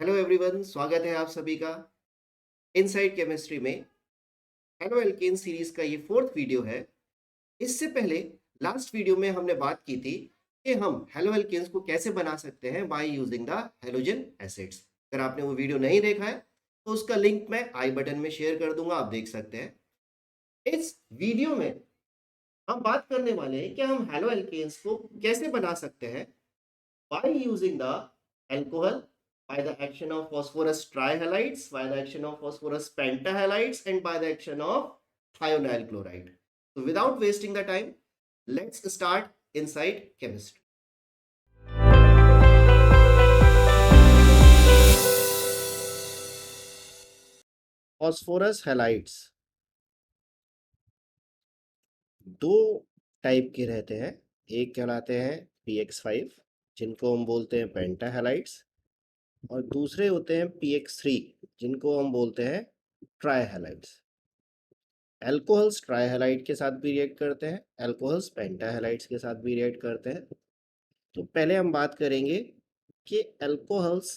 Hello everyone, स्वागत है आप सभी का इनसाइड केमिस्ट्री में। हेलो एल्केन सीरीज का ये फोर्थ वीडियो है। इससे पहले लास्ट वीडियो में हमने बात की थी कि हम हेलो एल्केन्स को कैसे बना सकते हैं by using the halogen acids. अगर आपने वो वीडियो नहीं देखा है तो उसका लिंक मैं आई बटन में शेयर कर दूंगा, आप देख सकते हैं। इस वीडियो में हम बात करने वाले हैं कि हम हेलो एल्केन्स को कैसे बना सकते हैं by using the alcohol, by the action of phosphorus trihalides, by the action of phosphorus pentahalides, and by the action of thionyl chloride. So without wasting the time, let's start inside chemistry. Phosphorus halides दो type के रहते हैं। एक कहलाते हैं PX5 जिनको हम बोलते हैं पेंटाहेलाइड्स, और दूसरे होते हैं PX3 जिनको हम बोलते हैं ट्राइहेलाइड्स। एल्कोहल्स ट्राइहेलाइड के साथ भी रिएक्ट करते हैं, एल्कोहल्स पेंटाहेलाइड्स के साथ भी रिएक्ट करते हैं। तो पहले हम बात करेंगे कि एल्कोहल्स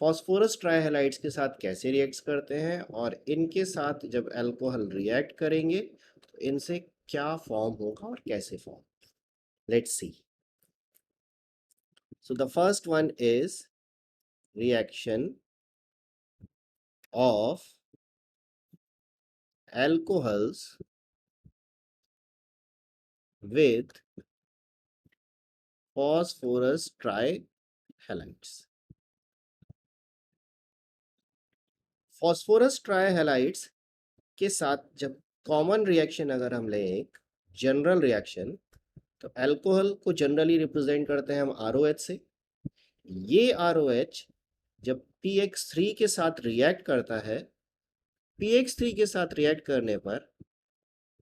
फॉस्फोरस ट्राइहेलाइड्स के साथ कैसे रिएक्ट करते हैं, और इनके साथ जब एल्कोहल रिएक्ट करेंगे तो इनसे क्या फॉर्म होगा और कैसे form. Let's see. So the first one is reaction of alcohols with phosphorus trihalides. Phosphorus trihalides के साथ जब कॉमन रिएक्शन अगर हम लें, एक जनरल रिएक्शन, तो अल्कोहल को जनरली रिप्रेजेंट करते हैं हम ROH से। ये ROH जब PX3 के साथ रिएक्ट करता है, PX3 के साथ रिएक्ट करने पर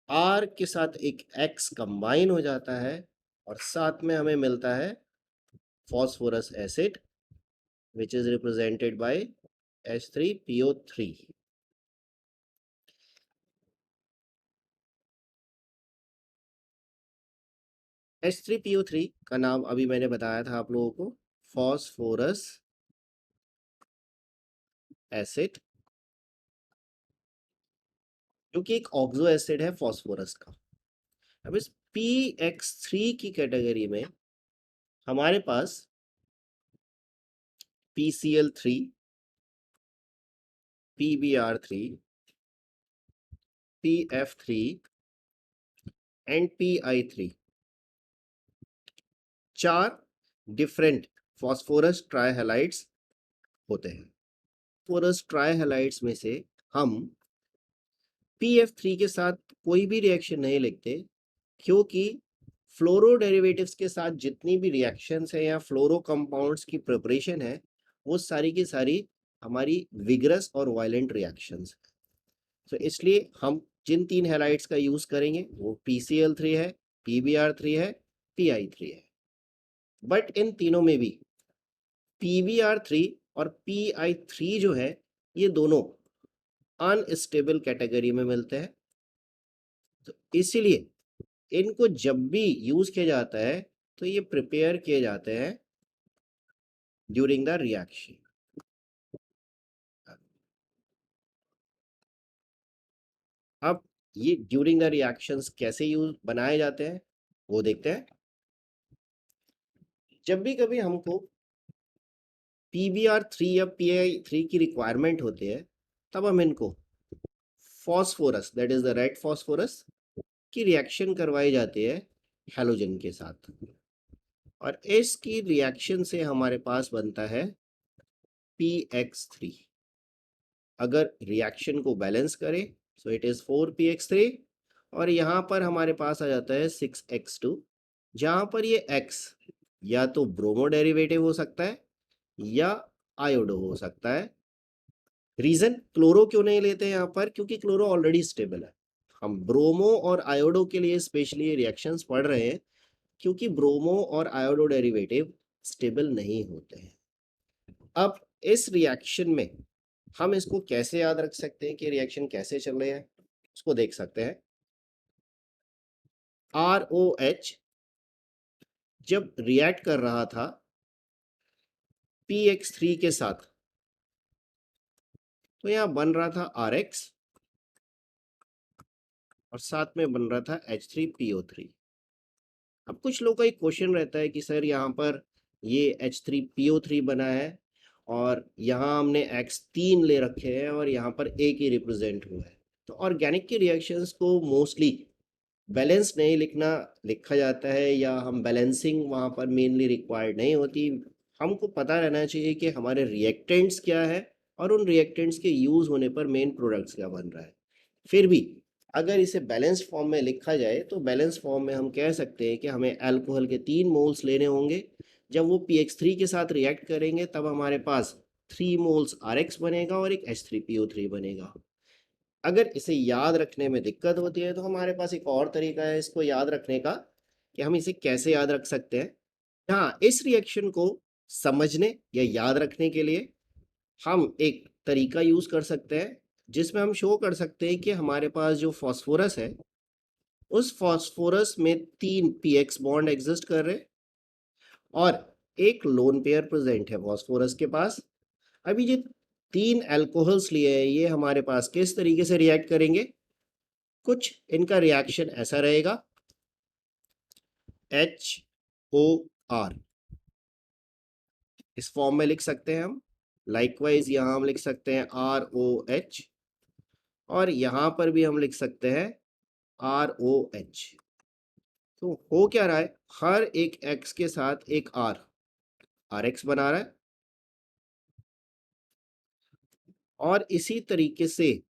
R के साथ एक X कंबाइन हो जाता है और साथ में हमें मिलता है phosphorous acid which is represented by H3PO3। H3PO3 का नाम अभी मैंने बताया था आप लोगों को, फॉस्फोरस एसिड, जो कि एक ऑक्सो एसिड है फॉस्फोरस का। अब इस PX3 की कैटेगरी में हमारे पास PCl3, PBr3, PF3 and PI3 चार डिफरेंट फॉस्फोरस ट्राइहेलाइड्स होते हैं। फॉस्फोरस ट्राइहेलाइड्स में से हम PF3 के साथ कोई भी रिएक्शन नहीं लिखते, क्योंकि फ्लोरो डेरिवेटिव्स के साथ जितनी भी रिएक्शंस है या फ्लोरो कंपाउंड्स की प्रिपरेशन है, वो सारी की सारी हमारी विगरस और वायलेंट रिएक्शंस है। तो इसलिए हम जिन तीन हैलाइड्स का यूज करेंगे वो PCl3 है, PBr3 है, PI3 है। बट इन तीनों में भी PBr3 और PI3 जो है, ये दोनों अनस्टेबल कैटेगरी में मिलते हैं। तो इसीलिए इनको जब भी यूज किया जाता है तो ये प्रिपेयर किए जाते हैं ड्यूरिंग द रिएक्शन। अब ये ड्यूरिंग द रिएक्शंस कैसे यूज बनाए जाते हैं वो देखते हैं। जब भी कभी हमको PBr3 या PI3 की रिक्वायरमेंट होती है, तब हम इनको phosphorus, that is the red phosphorus, की रिएक्शन करवाई जाती है हैलोजन के साथ, और इसकी रिएक्शन से हमारे पास बनता है PX3। अगर रिएक्शन को बैलेंस करें सो इट इज 4PX3, और यहाँ पर हमारे पास आ जाता है 6X2, जहाँ पर ये X या तो ब्रोमो डेरिवेटिव हो सकता है या आयोडो हो सकता है। रीजन क्लोरो क्यों नहीं लेते यहाँ पर, क्योंकि क्लोरो ऑलरेडी स्टेबल है। हम ब्रोमो और आयोडो के लिए स्पेशली रिएक्शंस पढ़ रहे हैं, क्योंकि ब्रोमो और आयोडो डेरिवेटिव स्टेबल नहीं होते हैं। अब इस रिएक्शन में हम इसको कैसे याद रख सकते हैं कि रिएक्शन कैसे चल रही है, उसको देख सकते हैं। ROH जब रिएक्ट कर रहा था PX3 के साथ, तो यहाँ बन रहा था RX और साथ में बन रहा था H3PO3। अब कुछ लोगों का एक क्वेश्चन रहता है कि सर यहाँ पर ये H3PO3 बना है और यहाँ हमने X3 ले रखे हैं और यहाँ पर एक ही रिप्रेजेंट हुआ है। तो ऑर्गेनिक की रिएक्शंस को मोस्टली बैलेंस नहीं लिखा जाता है, या हम बैलेंसिंग वहाँ पर मेनली रिक्वायर्ड नहीं होती। हमको पता रहना चाहिए कि हमारे रिएक्टेंट्स क्या है और उन रिएक्टेंट्स के यूज़ होने पर मेन प्रोडक्ट्स क्या बन रहा है। फिर भी अगर इसे बैलेंस फॉर्म में लिखा जाए तो बैलेंस फॉर्म में हम कह सकते हैं कि हमें अल्कोहल के 3 मोल्स लेने होंगे। जब वो PX3 के साथ रिएक्ट करेंगे तब हमारे पास 3 मोल्स RX बनेगा और एक H3PO3 बनेगा। अगर इसे याद रखने में दिक्कत होती है तो हमारे पास एक और तरीका है इसको याद रखने का, कि हम इसे कैसे याद रख सकते हैं। हाँ, इस रिएक्शन को समझने या याद रखने के लिए हम एक तरीका यूज कर सकते हैं जिसमें हम शो कर सकते हैं कि हमारे पास जो फास्फोरस है उस फास्फोरस में 3 PX बॉन्ड एग्जिस्ट कर रहे हैं और एक लोन पेयर प्रेजेंट है फास्फोरस के पास। अभी ये 3 अल्कोहल्स लिए हैं, ये हमारे पास किस तरीके से रिएक्ट करेंगे? कुछ इनका रिएक्शन ऐसा रहेगा, HOR इस फॉर्म में लिख सकते हैं हम। लाइकवाइज यहाँ हम लिख सकते हैं ROH और यहाँ पर भी हम लिख सकते हैं ROH। तो हो क्या रहा है, हर एक X के साथ एक RX बना रहा है और इसी तरीके से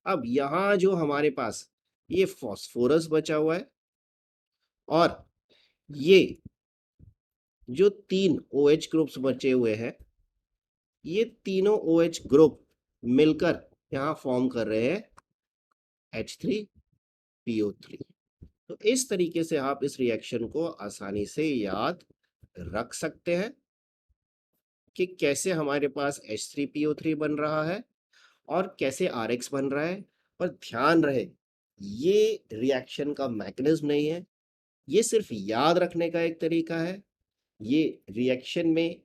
अब यहाँ जो हमारे पास ये फास्फोरस बचा हुआ है और ये जो 3 OH ग्रुप्स बचे हुए हैं, ये तीनों OH ग्रुप मिलकर यहाँ फॉर्म कर रहे हैं H3PO3। तो इस तरीके से आप इस रिएक्शन को आसानी से याद रख सकते हैं कि कैसे हमारे पास H3PO3 बन रहा है और कैसे RX बन रहा है। पर ध्यान रहे, ये रिएक्शन का मैकेनिज्म नहीं है, ये सिर्फ याद रखने का एक तरीका है। ये रिएक्शन में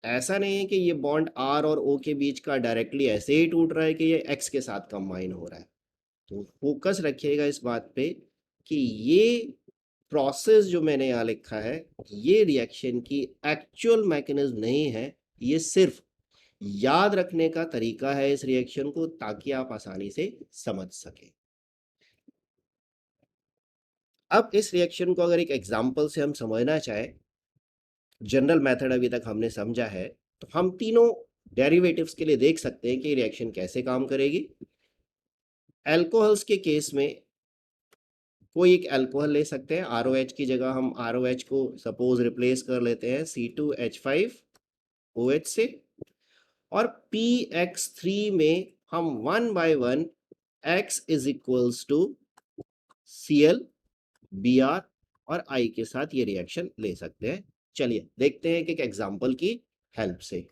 ऐसा नहीं है कि ये बॉन्ड R और O के बीच का डायरेक्टली ऐसे ही टूट रहा है कि ये X के साथ कंबाइन हो रहा है। तो फोकस रखिएगा इस बात पे कि ये प्रोसेस जो मैंने यहाँ लिखा है, ये रिएक्शन की एक्चुअल मैकेनिज्म नहीं है, ये सिर्फ याद रखने का तरीका है इस रिएक्शन को, ताकि आप आसानी से समझ सकें। अब इस रिएक्शन को अगर एक एग्जांपल से हम समझना चाहें, जनरल मेथड अभी तक हमने समझा है, तो हम तीनों डेरिवेटिव्स के लिए देख सकते हैं कि रिएक्शन कैसे काम करेगी। अल्कोहल्स के केस में कोई एक अल्कोहल ले सकते हैं, ROH की जगह हम ROH को सपोज रिप्लेस कर लेते हैं C2H5OH से, और PX3 में हम 1 by 1 X is equals to Cl Br और I के साथ ये रिएक्शन ले सकते हैं। चलिए देखते हैं कि एक एग्जांपल की हेल्प से।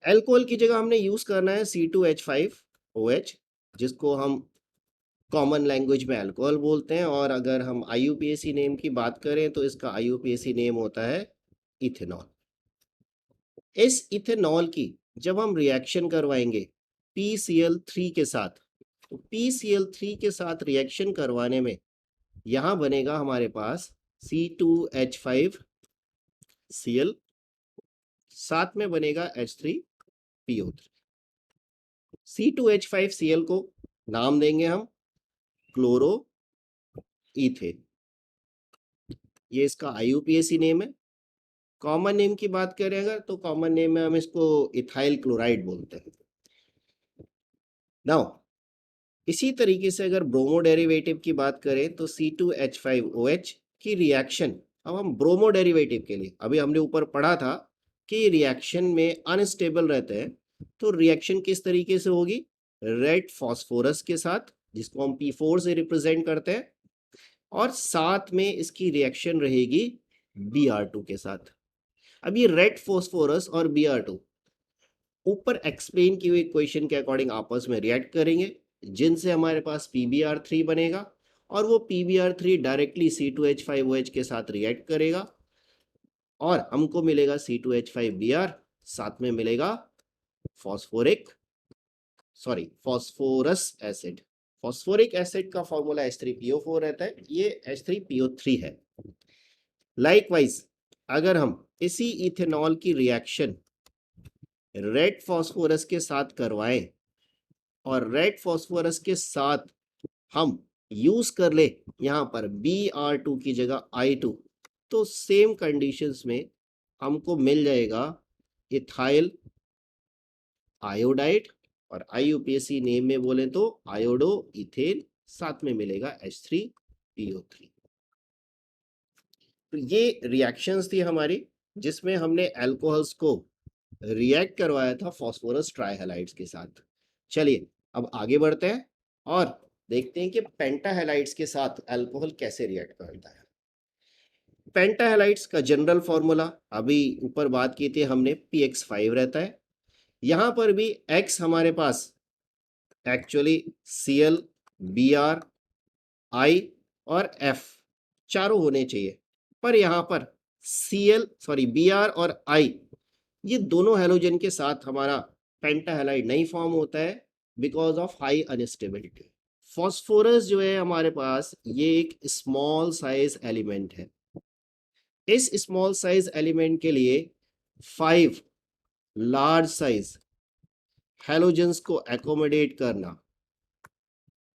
अल्कोहल की जगह हमने यूज करना है C2H5OH, जिसको हम कॉमन लैंग्वेज में अल्कोहल बोलते हैं, और अगर हम IUPAC नेम की बात करें तो इसका IUPAC नेम होता है इथेनॉल। इस इथेनॉल की जब हम रिएक्शन करवाएंगे PCl3 के साथ, तो PCl3 के साथ रिएक्शन करवाने में यहां बनेगा हमारे पास C2H5Cl, साथ में बनेगा H3PO3। C2H5Cl को नाम देंगे हम क्लोरो इथेन, ये इसका IUPAC नेम है। कॉमन नेम की बात करें अगर, तो कॉमन नेम में हम इसको इथाइल क्लोराइड बोलते हैं। नाउ इसी तरीके से अगर ब्रोमो डेरिवेटिव की बात करें तो C2H5OH की रिएक्शन, अब हम ब्रोमो डेरिवेटिव के लिए, अभी हमने ऊपर पढ़ा था कि रिएक्शन में अनस्टेबल रहते हैं, तो रिएक्शन किस तरीके से होगी, रेड फॉस्फोरस के साथ जिसको हम P4 से रिप्रेजेंट करते हैं, और साथ में इसकी रिएक्शन रहेगी Br2 के साथ। अब ये रेड फॉस्फोरस और Br2 ऊपर एक्सप्लेन की हुई इक्वेशन के अकॉर्डिंग आपस में रिएक्ट करेंगे, जिनसे हमारे पास PbR3 बनेगा, और वो PbR3 डायरेक्टली C2H5OH के साथ रिएक्ट करेगा और हमको मिलेगा C2H5Br, साथ में मिलेगा फॉस्फोरस एसिड। फॉस्फोरिक एसिड का फॉर्मूला H3PO4 रहता है, ये H3PO3 है। लाइकवाइज अगर हम इसी इथेनॉल की रिएक्शन रेड फॉस्फोरस के साथ करवाएं और रेड फॉस्फोरस के साथ हम यूज कर ले यहां पर Br2 की जगह I2, तो सेम कंडीशंस में हमको मिल जाएगा इथाइल आयोडाइड, और IUPAC नेम में बोले तो आयोडो इथेन, साथ में मिलेगा H3PO3। तो ये रिएक्शंस थी हमारी जिसमें हमने अल्कोहल्स को रिएक्ट करवाया था फॉस्फोरस ट्राइहैलाइड्स के साथ। चलिए अब आगे बढ़ते हैं और देखते हैं कि पेंटाहैलाइड्स के साथ अल्कोहल कैसे रिएक्ट करता है। पेंटाहैलाइड्स का जनरल फॉर्मूला अभी ऊपर बात की थी हमने, PX5 रहता है। यहां पर भी X हमारे पास एक्चुअली Cl, Br, I और F चारों होने चाहिए, पर यहां पर Br और I ये दोनों हैलोजन के साथ हमारा पेंटाहैलाइड नहीं फॉर्म होता है because of high instability. Phosphorus जो है हमारे पास ये एक स्मॉल साइज एलिमेंट है। इस स्मॉल साइज एलिमेंट के लिए 5 लार्ज साइज हैलोजन्स को एकोमोडेट करना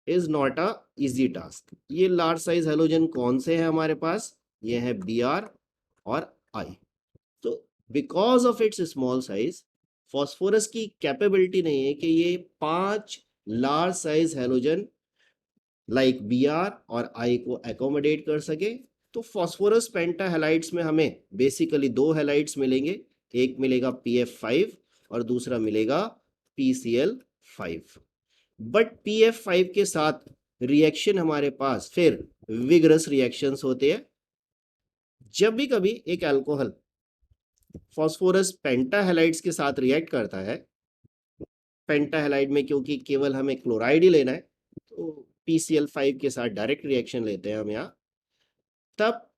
is not a easy task. ये लार्ज साइज हैलोजन कौन से हैं हमारे पास? ये है Br और I। तो because of its small size phosphorus की कैपेबिलिटी नहीं है कि ये 5 large size halogen like Br और I को एकोमोडेट कर सके। तो फॉस्फोरस पेंटाहैलाइड्स में हमें बेसिकली 2 हैलाइड्स मिलेंगे, एक मिलेगा PF5 और दूसरा मिलेगा PCl5। बट PF5 के साथ रिएक्शन हमारे पास फिर विगरस रिएक्शंस होते हैं। जब भी कभी एक अल्कोहल फॉस्फोरस पेंटाहैलाइड्स के साथ रिएक्ट करता है, पेंटाहैलाइड में क्योंकि केवल हमें क्लोराइड ही लेना है तो PCl5 के साथ डायरेक्ट रिएक्शन लेते हैं हम यहाँ, तब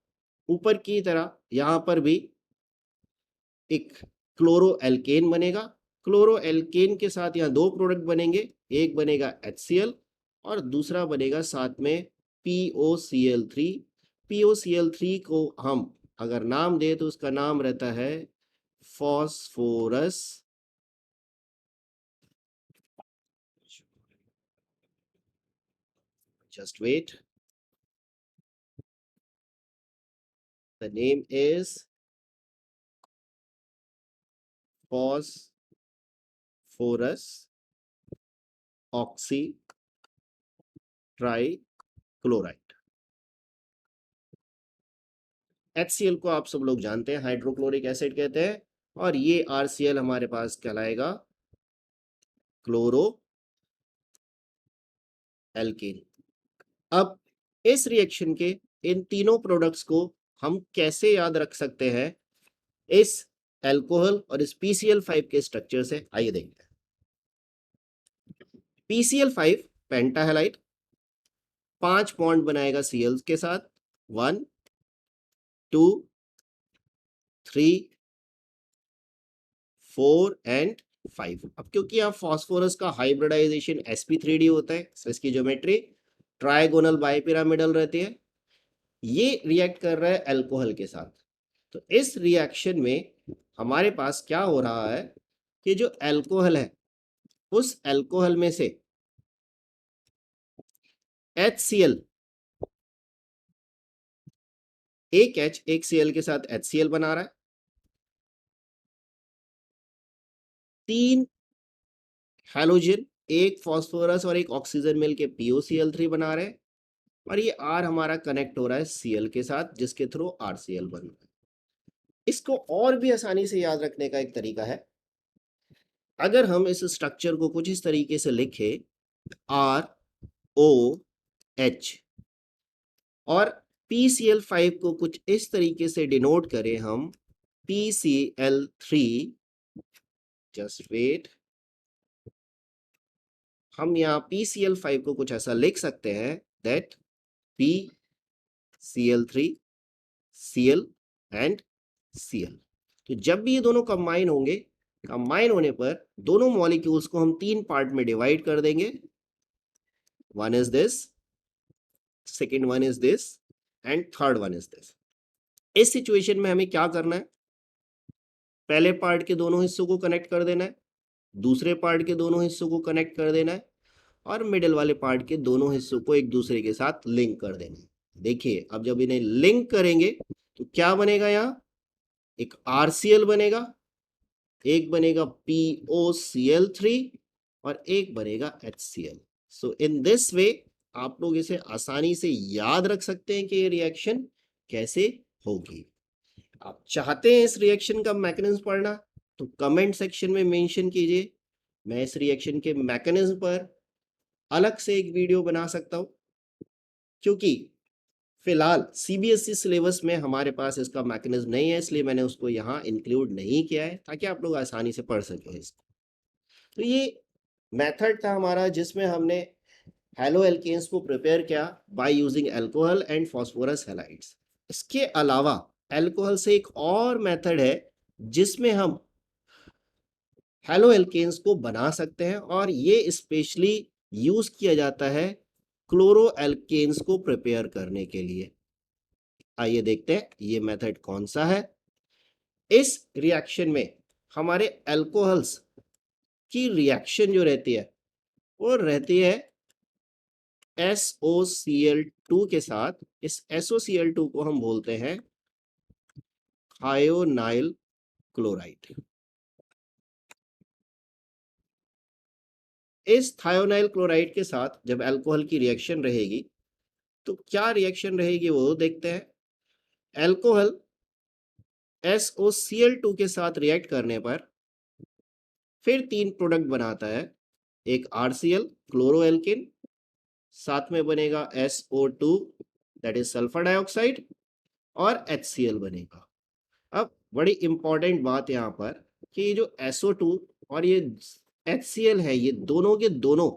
ऊपर की तरह यहाँ पर भी एक क्लोरो एल्केन बनेगा। क्लोरो एल्केन के साथ यहाँ 2 प्रोडक्ट बनेंगे, एक बनेगा HCl और दूसरा बनेगा साथ में POCl3। POCl3 को हम अगर नाम दे तो उसका नाम रहता है phosphorus just wait, the name is phosphorus oxy trichloride. HCl को आप सब लोग जानते हैं, हाइड्रोक्लोरिक एसिड कहते हैं, और ये RCl हमारे पास कहलाएगा क्लोरो एल्केन। अब इस रिएक्शन के इन तीनों प्रोडक्ट्स को हम कैसे याद रख सकते हैं इस अल्कोहल और इस PCl5 के स्ट्रक्चर से, आइए देखते हैं। PCl5 पेंटाहैलाइड 5 बॉन्ड बनाएगा Cl के साथ, 1 2 3 4 एंड 5। अब क्योंकि यहाँ फॉस्फोरस का हाइब्रिडाइजेशन sp3d होता है, इसकी ज्योमेट्री ट्राइगोनल बाइपिरामिडल रहती है। ये रिएक्ट कर रहा है अल्कोहल के साथ। तो इस रिएक्शन में हमारे पास क्या हो रहा है कि जो अल्कोहल है उस अल्कोहल में से HCl, एक H एक Cl के साथ HCl बना रहा है, 3 हैलोजन एक फॉस्फोरस और एक ऑक्सीजन मिलके POCl3 बना रहे हैं, और ये R हमारा कनेक्ट हो रहा है Cl के साथ जिसके थ्रू RCl बन रहा है। इसको और भी आसानी से याद रखने का एक तरीका है, अगर हम इस स्ट्रक्चर को कुछ इस तरीके से लिखें ROH और PCl5 को कुछ इस तरीके से डिनोट करें हम PCl3, जस्ट वेट, हम यहाँ PCl5 को कुछ ऐसा लिख सकते हैं that PCl3 Cl and Cl। तो जब भी ये दोनों कंबाइन होंगे, कंबाइन होने पर दोनों मॉलिक्यूल्स को हम 3 पार्ट में डिवाइड कर देंगे। One is this, second one is this and third one is this. इस सिचुएशन में हमें क्या करना है, पहले पार्ट के दोनों हिस्सों को कनेक्ट कर देना है, दूसरे पार्ट के दोनों हिस्सों को कनेक्ट कर देना है और मिडिल वाले पार्ट के दोनों हिस्सों को एक दूसरे के साथ लिंक कर देना है। देखिए अब जब इन्हें लिंक करेंगे तो क्या बनेगा, यहाँ एक RCl बनेगा, एक बनेगा POCl3 और एक बनेगा HCl। So in this way आप लोग इसे आसानी से याद रख सकते हैं कि ये रिएक्शन कैसे होगी। आप चाहते हैं इस रिएक्शन का मैकेनिज्म पढ़ना तो कमेंट सेक्शन में मेंशन कीजिए, मैं इस रिएक्शन के मैकेनिज्म पर अलग से एक वीडियो बना सकता हूं, क्योंकि फिलहाल CBSE सिलेबस में हमारे पास इसका मैकेनिज्म नहीं है, इसलिए मैंने उसको यहाँ इंक्लूड नहीं किया है ताकि आप लोग आसानी से पढ़ सकें इसको। तो ये मेथड था हमारा जिसमें हमने हैलो एल्केन्स को प्रिपेयर किया by using alcohol and phosphorus halides. इसके अलावा अल्कोहल से एक और मेथड है जिसमें हम हैलो एल्केन्स को बना सकते हैं और ये स्पेशली यूज किया जाता है क्लोरो एल्केन्स को प्रिपेयर करने के लिए। आइए देखते हैं ये मेथड कौन सा है। इस रिएक्शन में हमारे अल्कोहल्स की रिएक्शन जो रहती है वो रहती है SOCl2 के साथ। इस SOCl2 को हम बोलते हैं थायोनाइल क्लोराइड। इस थायोनाइल क्लोराइड के साथ जब अल्कोहल की रिएक्शन रहेगी तो क्या रिएक्शन रहेगी वो देखते हैं। अल्कोहल SOCl2 के साथ रिएक्ट करने पर फिर 3 प्रोडक्ट बनाता है, एक RCl क्लोरोएल्किन, साथ में बनेगा SO2 that is sulphur dioxide और HCl बनेगा। अब बड़ी इंपॉर्टेंट बात यहाँ पर कि ये जो SO2 और ये HCl है ये दोनों के दोनों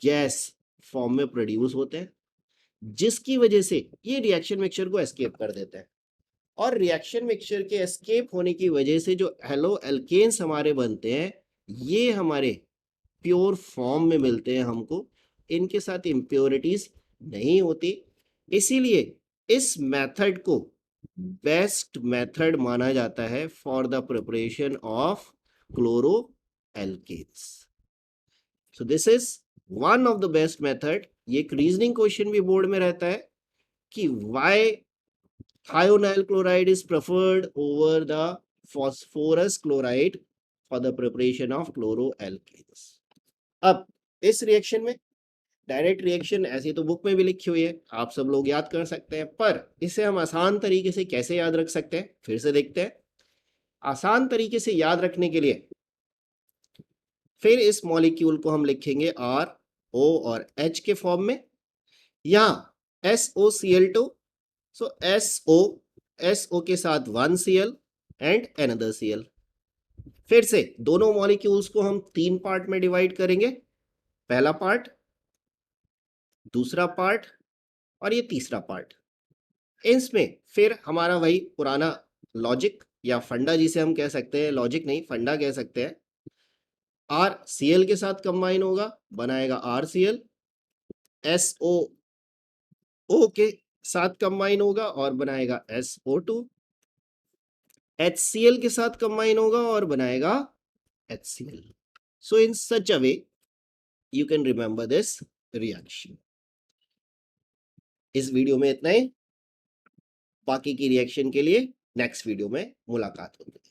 गैस फॉर्म में प्रोड्यूस होते हैं, जिसकी वजह से ये रिएक्शन मिक्सचर को एस्केप कर देते हैं और रिएक्शन मिक्सचर के एस्केप होने की वजह से जो हैलो एल्केन्स हमारे बनते हैं ये हमारे प्योर फॉर्म में मिलते हैं हमको, इनके साथ इम्प्योरिटीज नहीं होती। इसीलिए इस मेथड को बेस्ट मेथड माना जाता है for the preparation of chloro alkanes. So this is one of the best method. ये एक रीजनिंग क्वेश्चन भी बोर्ड में रहता है कि why thionyl chloride is preferred over the phosphorus chloride for the preparation of chloroalkanes। अब इस reaction में डायरेक्ट रिएक्शन ऐसी तो बुक में भी लिखी हुई है, आप सब लोग याद कर सकते हैं, पर इसे हम आसान तरीके से कैसे याद रख सकते हैं फिर से देखते हैं। आसान तरीके से याद रखने के लिए फिर इस मॉलिक्यूल को हम लिखेंगे RO और H के फॉर्म में, यहाँ SOCl2, सो SO के साथ 1 Cl एंड another Cl। फिर से दोनों मॉलिक्यूल्स को हम 3 पार्ट में डिवाइड करेंगे, पहला पार्ट, दूसरा पार्ट और ये तीसरा पार्ट। इसमें फिर हमारा वही पुराना लॉजिक या फंडा जिसे हम कह सकते हैं, लॉजिक नहीं फंडा कह सकते हैं, RCl के साथ कंबाइन होगा बनाएगा RCl, SOO के साथ कंबाइन होगा और बनाएगा SO2, HCl के साथ कंबाइन होगा और बनाएगा HCl। So in such a way you can remember this reaction. इस वीडियो में इतना ही, बाकी की रिएक्शन के लिए नेक्स्ट वीडियो में मुलाकात होगी।